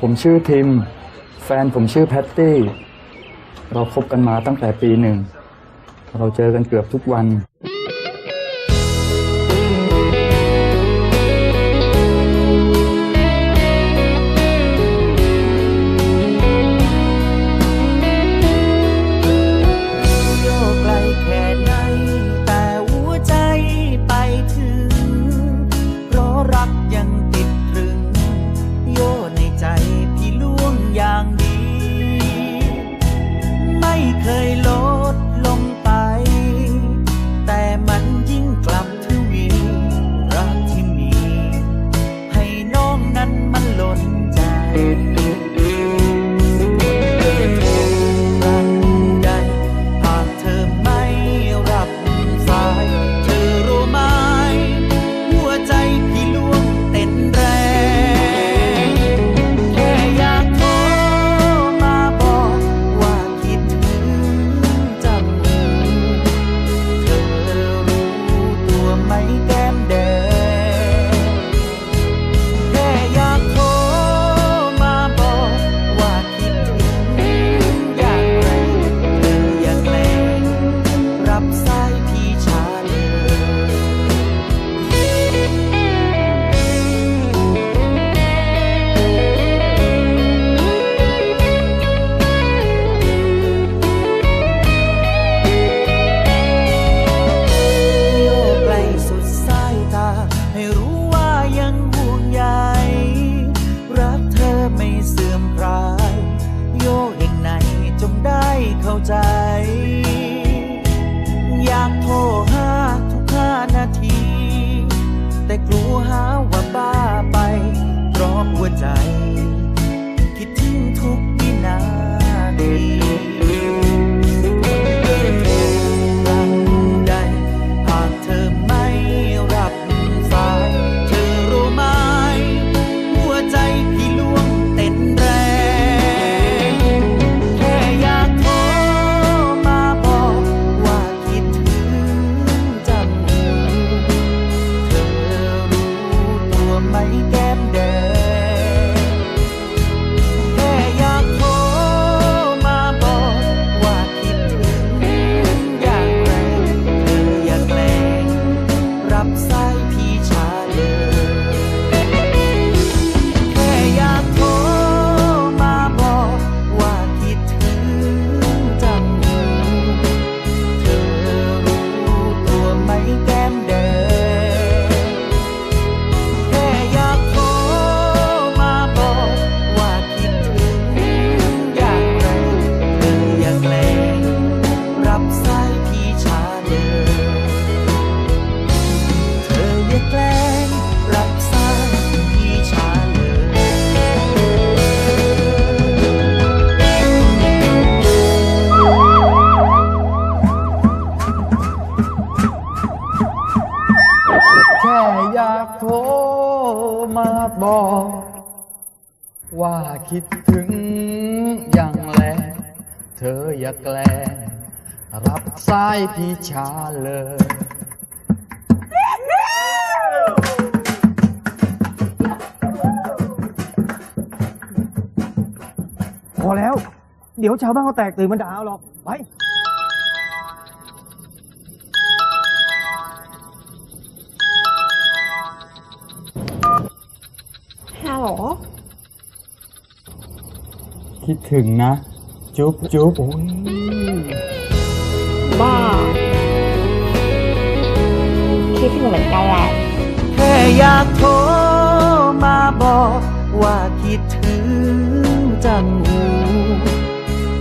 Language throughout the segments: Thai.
ผมชื่อทิมแฟนผมชื่อแพตตี้เราคบกันมาตั้งแต่ปีหนึ่งเราเจอกันเกือบทุกวันเคยลดลงไปแต่มันยิ่งกลับทวีรักที่มีให้น้องนั้นมันล้นใจรักใดหากเธอไม่รับสายเธอรู้ไหมหัวใจพี่ล่วงเต้นแรงแค่อยากโทรมาบอกว่าคิดถึงแก้มแดงแค่อยากโทรมาบอกว่าคิดถึงอย่างไรเธออย่าแกล้งรับสายพี่ช้าให้รู้ว่ายังห่วงใยรักเธอไม่เสื่อมคลายโยกอย่างไหนจงได้เข้าใจอยากโทรหาทุก5 นาทีแต่กลัวหาว่าบ้าไปเพราะหัวใจคิดถึงทุกวินาทีรักใดหากเธอไม่รับสายเธอรู้ไหมหัวใจพี่ล่วงเต้นแรงแค่อยากโทรมาบอกว่าคิดถึงจังเธอรู้ตัวไหมแก้มแดงแค่อยากโทรมาบอกว่าคิดถึงอย่างไรเธออย่าแกล้งรับสายพี่ช้าแค่อยากโทรมาบอกว่าคิดถึงจังเธอรู้ตัวไหมแก้มแดงแค่อยากโทรมาบอกว่าคิดถึงอย่างไรเธออย่าแกล้งรับสายพี่ช้าเธออย่าแกล้งรับสายพี่ช้าแค่อยากโทรมาบอกว่าคิดถึงอย่างแรงเธออย่าแกล้งรับสายพี่ช้าเลยพอแล้วเดี๋ยวชาวบ้านเขาแตกตื่นมันด่าเอาหรอกไปฮัลโหลคิดถึงนะจุ๊บจุ๊บโอ้ยบ้าคิดถึงเหมือนกันแหละแค่อยากโทรมาบอกว่าคิดถึงจังหู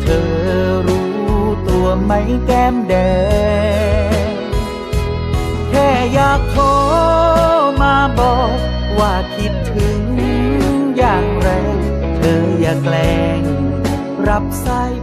เธอรู้ตัวไหมแก้มแดงแค่อยากโทรมาบอกว่าคิดถึงอย่างไรเธออย่าแกล้งรับสาย